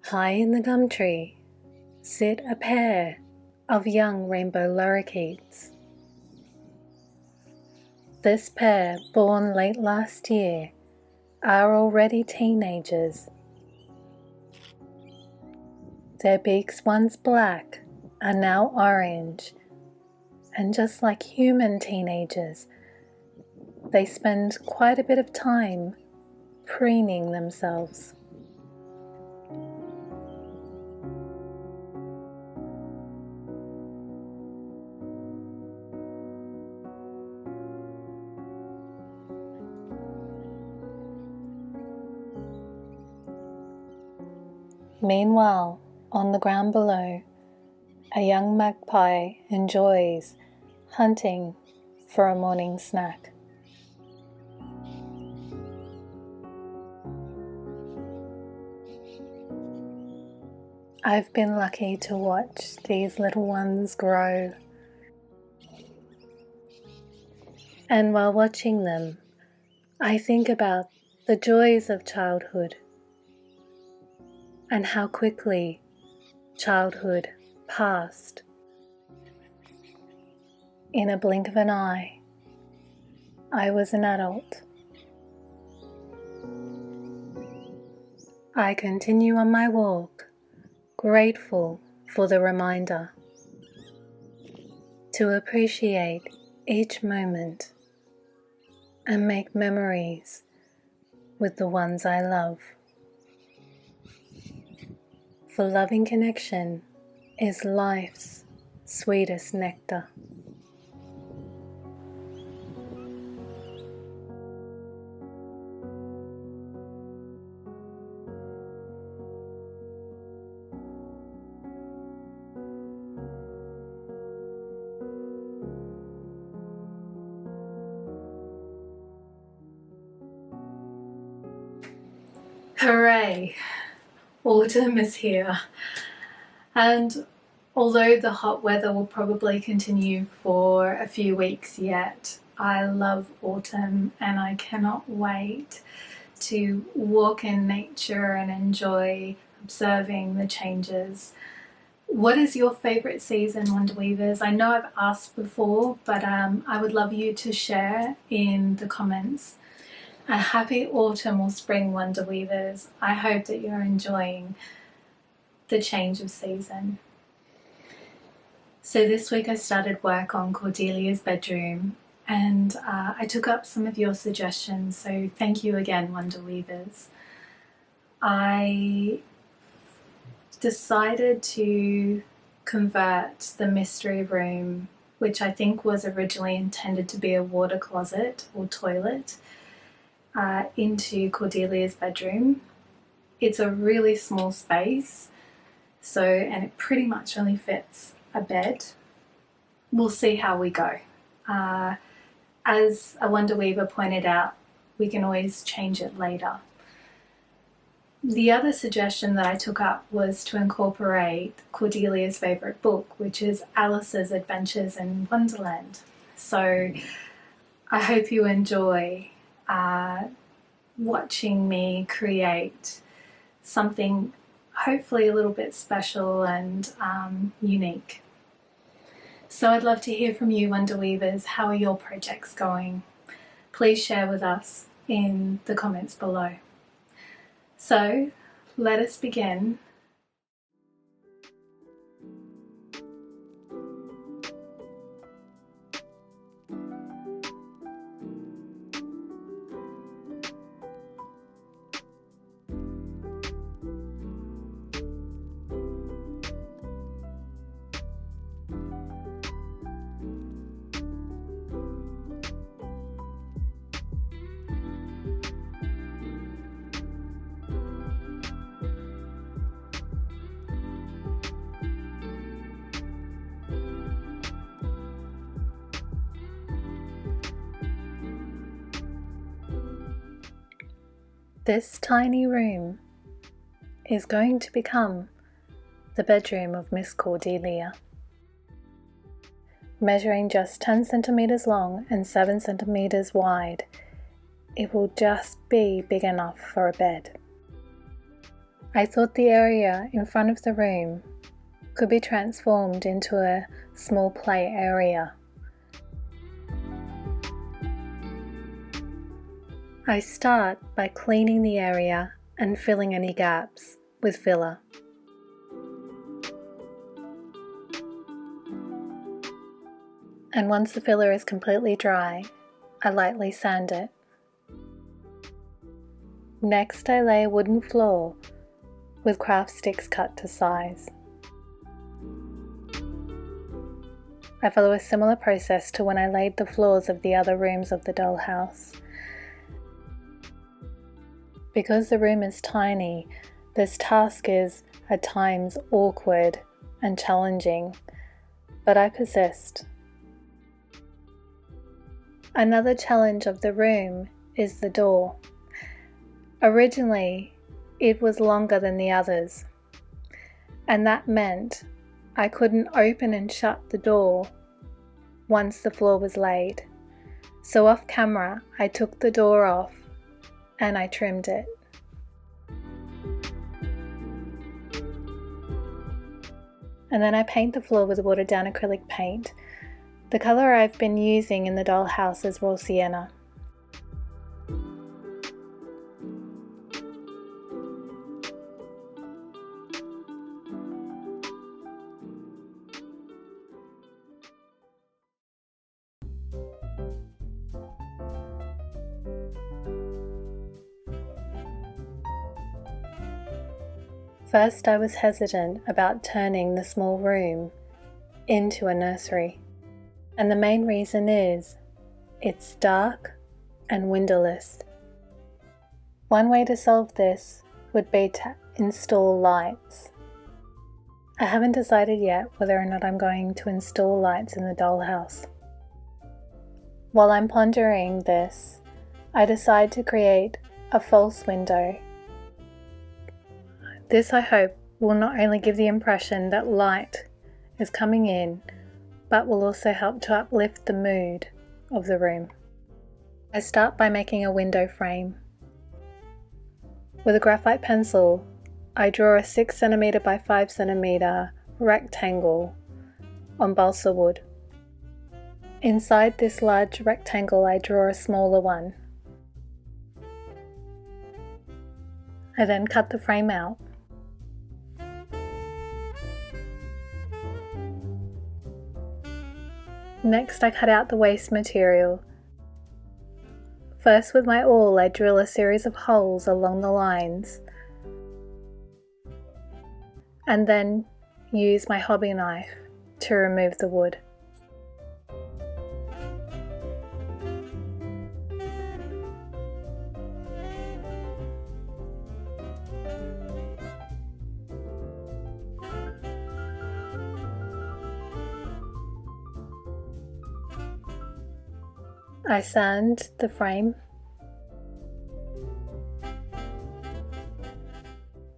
High in the gum tree sit a pair of young rainbow lorikeets. This pair, born late last year, are already teenagers. Their beaks, once black, are now orange, and just like human teenagers, they spend quite a bit of time preening themselves. Meanwhile, on the ground below, a young magpie enjoys hunting for a morning snack. I've been lucky to watch these little ones grow. And while watching them, I think about the joys of childhood and how quickly childhood passed. In a blink of an eye, I was an adult. I continue on my walk, grateful for the reminder to appreciate each moment and make memories with the ones I love. For loving connection is life's sweetest nectar. Hooray! Autumn is here, and although the hot weather will probably continue for a few weeks yet, I love autumn and I cannot wait to walk in nature and enjoy observing the changes. What is your favourite season, Wonder Weavers? I know I've asked before, but I would love you to share in the comments. A happy autumn or spring, Wonder Weavers. I hope that you're enjoying the change of season. So this week I started work on Cordelia's bedroom, and I took up some of your suggestions, so thank you again, Wonder Weavers. I decided to convert the mystery room, which I think was originally intended to be a water closet or toilet, into Cordelia's bedroom. It's a really small space, and it pretty much only fits a bed. We'll see how we go. As a Wonder Weaver pointed out, we can always change it later. The other suggestion that I took up was to incorporate Cordelia's favourite book, which is Alice's Adventures in Wonderland. So I hope you enjoy watching me create something hopefully a little bit special and unique. So I'd love to hear from you, Wonder Weavers. How are your projects going? Please share with us in the comments below. So let us begin. This tiny room is going to become the bedroom of Miss Cordelia. Measuring just 10 centimeters long and 7 centimeters wide, it will just be big enough for a bed. I thought the area in front of the room could be transformed into a small play area. I start by cleaning the area and filling any gaps with filler. And once the filler is completely dry, I lightly sand it. Next, I lay a wooden floor with craft sticks cut to size. I follow a similar process to when I laid the floors of the other rooms of the dollhouse. Because the room is tiny, this task is at times awkward and challenging, but I persist. Another challenge of the room is the door. Originally, it was longer than the others, and that meant I couldn't open and shut the door once the floor was laid. So off camera, I took the door off and I trimmed it. And then I paint the floor with watered down acrylic paint. The colour I've been using in the dollhouse is raw sienna. First, I was hesitant about turning the small room into a nursery. And the main reason is, it's dark and windowless. One way to solve this would be to install lights. I haven't decided yet whether or not I'm going to install lights in the dollhouse. While I'm pondering this, I decide to create a false window. This, I hope, will not only give the impression that light is coming in, but will also help to uplift the mood of the room. I start by making a window frame. With a graphite pencil, I draw a 6 cm by 5 cm rectangle on balsa wood. Inside this large rectangle, I draw a smaller one. I then cut the frame out. Next, I cut out the waste material. First, with my awl, I drill a series of holes along the lines, and then use my hobby knife to remove the wood. I sand the frame.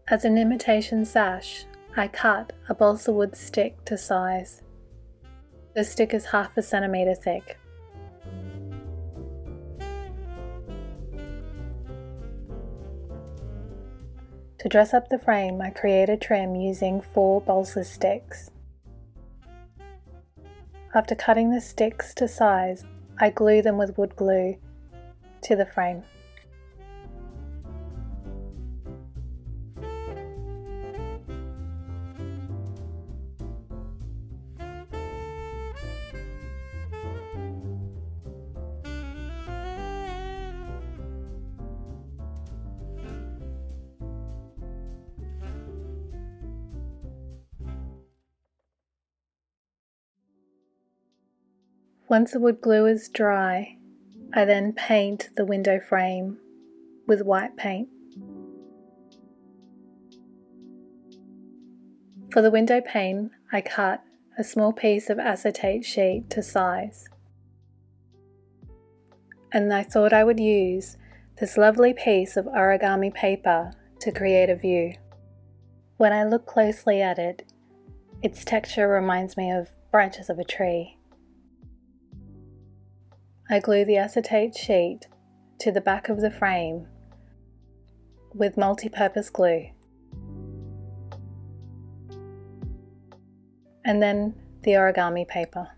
As an imitation sash, I cut a balsa wood stick to size. The stick is 1/2 centimeter thick. To dress up the frame, I create a trim using 4 balsa sticks. After cutting the sticks to size, I glue them with wood glue to the frame. Once the wood glue is dry, I then paint the window frame with white paint. For the window pane, I cut a small piece of acetate sheet to size. And I thought I would use this lovely piece of origami paper to create a view. When I look closely at it, its texture reminds me of branches of a tree. I glue the acetate sheet to the back of the frame with multi-purpose glue. and then the origami paper.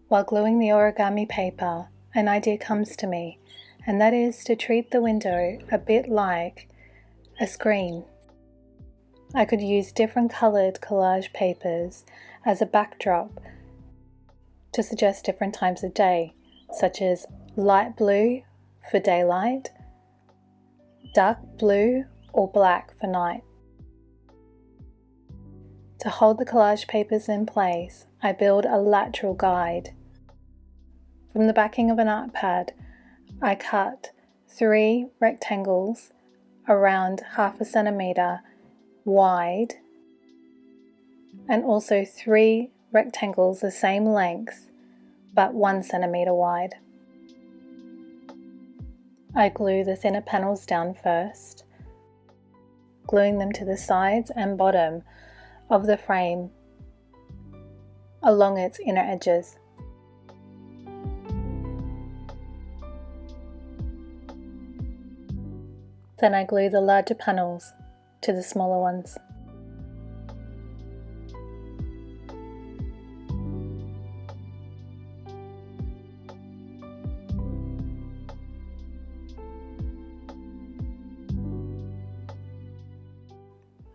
While gluing the origami paper, an idea comes to me, and that is to treat the window a bit like a screen. I could use different coloured collage papers as a backdrop to suggest different times of day, such as light blue for daylight, dark blue or black for night. To hold the collage papers in place, I build a lateral guide. From the backing of an art pad, I cut 3 rectangles around 1/2 centimetre wide, and also 3 rectangles the same length but 1 centimetre wide. I glue the thinner panels down first, gluing them to the sides and bottom of the frame along its inner edges. Then I glue the larger panels to the smaller ones.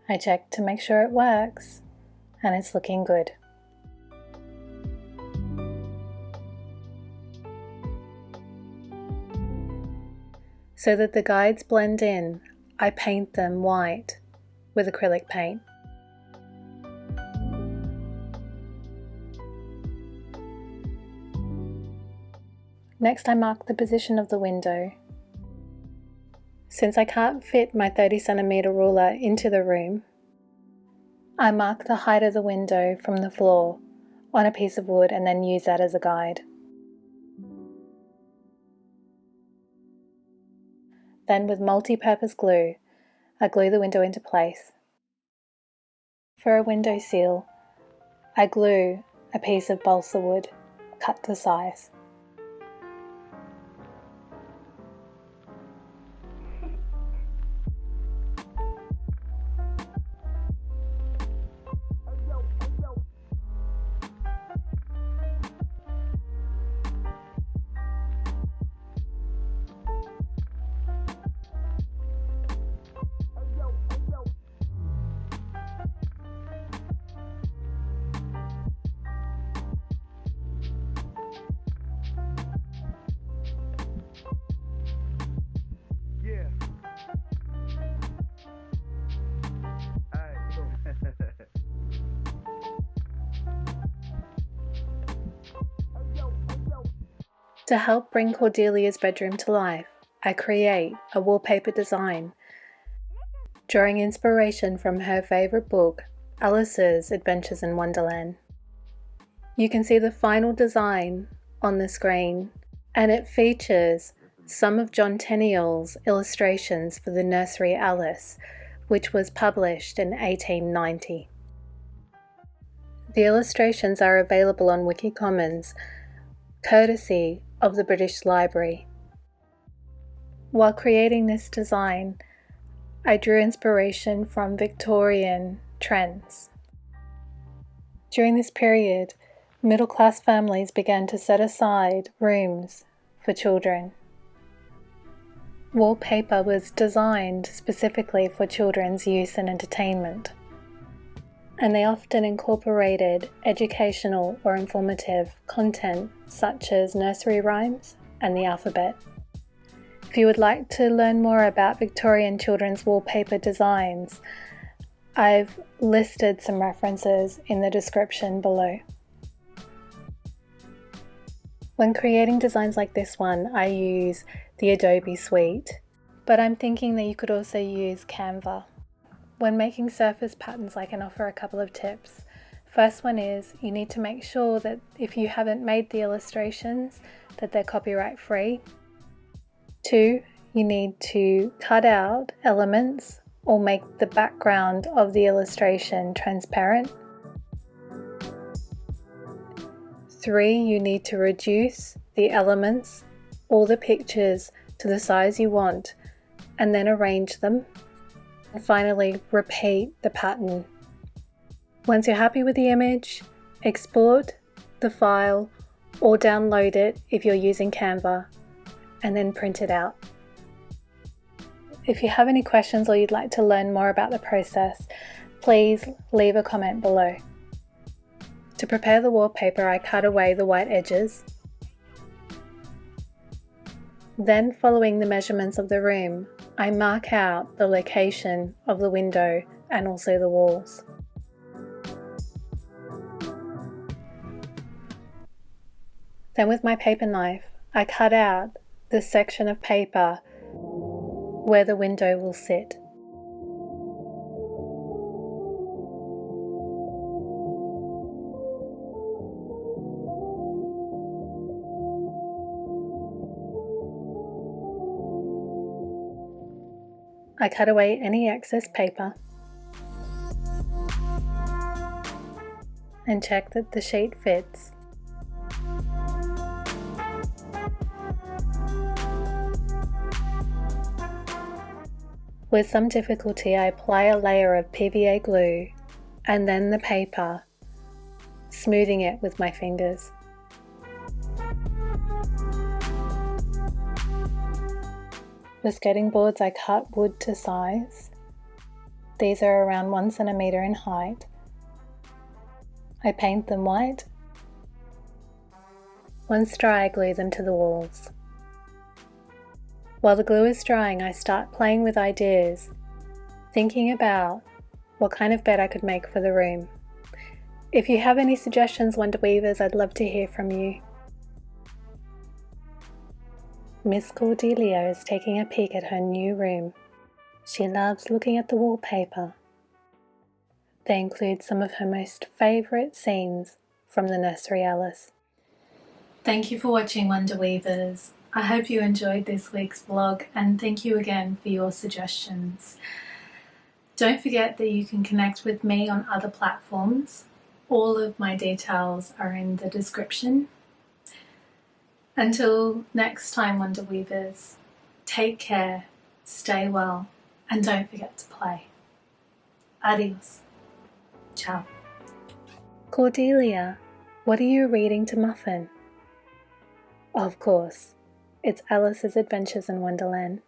I check to make sure it works, and it's looking good. So that the guides blend in, I paint them white with acrylic paint. Next, I mark the position of the window. Since I can't fit my 30 centimetre ruler into the room, I mark the height of the window from the floor on a piece of wood and then use that as a guide. Then with multi-purpose glue, I glue the window into place. For a window seal, I glue a piece of balsa wood cut to size. To help bring Cordelia's bedroom to life, I create a wallpaper design, drawing inspiration from her favourite book, Alice's Adventures in Wonderland. You can see the final design on the screen, and it features some of John Tenniel's illustrations for the nursery Alice, which was published in 1890. The illustrations are available on Wikicommons, courtesy of the British Library. While creating this design, I drew inspiration from Victorian trends. During this period, middle-class families began to set aside rooms for children. Wallpaper was designed specifically for children's use and entertainment, and they often incorporated educational or informative content such as nursery rhymes and the alphabet. If you would like to learn more about Victorian children's wallpaper designs, I've listed some references in the description below. When creating designs like this one, I use the Adobe suite, but I'm thinking that you could also use Canva. When making surface patterns, I can offer a couple of tips. First one is you need to make sure that if you haven't made the illustrations, that they're copyright free. 2, you need to cut out elements or make the background of the illustration transparent. 3, you need to reduce the elements or the pictures to the size you want and then arrange them. And finally, repeat the pattern. Once you're happy with the image, export the file or download it if you're using Canva, and then print it out. If you have any questions or you'd like to learn more about the process, please leave a comment below. To prepare the wallpaper, I cut away the white edges. Then, following the measurements of the room, I mark out the location of the window and also the walls. Then with my paper knife, I cut out the section of paper where the window will sit. I cut away any excess paper and check that the sheet fits. With some difficulty, I apply a layer of PVA glue and then the paper, smoothing it with my fingers. For skirting boards, I cut wood to size. These are around 1 centimeter in height. I paint them white. Once dry, I glue them to the walls. While the glue is drying, I start playing with ideas, thinking about what kind of bed I could make for the room. If you have any suggestions, Wonder Weavers, I'd love to hear from you. Miss Cordelia is taking a peek at her new room. She loves looking at the wallpaper. They include some of her most favourite scenes from the nursery Alice. Thank you for watching, Wonder Weavers. I hope you enjoyed this week's vlog, and thank you again for your suggestions. Don't forget that you can connect with me on other platforms. All of my details are in the description. Until next time, Wonder Weavers, take care, stay well, and don't forget to play. Adios. Ciao. Cordelia, what are you reading to Muffin? Of course, it's Alice's Adventures in Wonderland.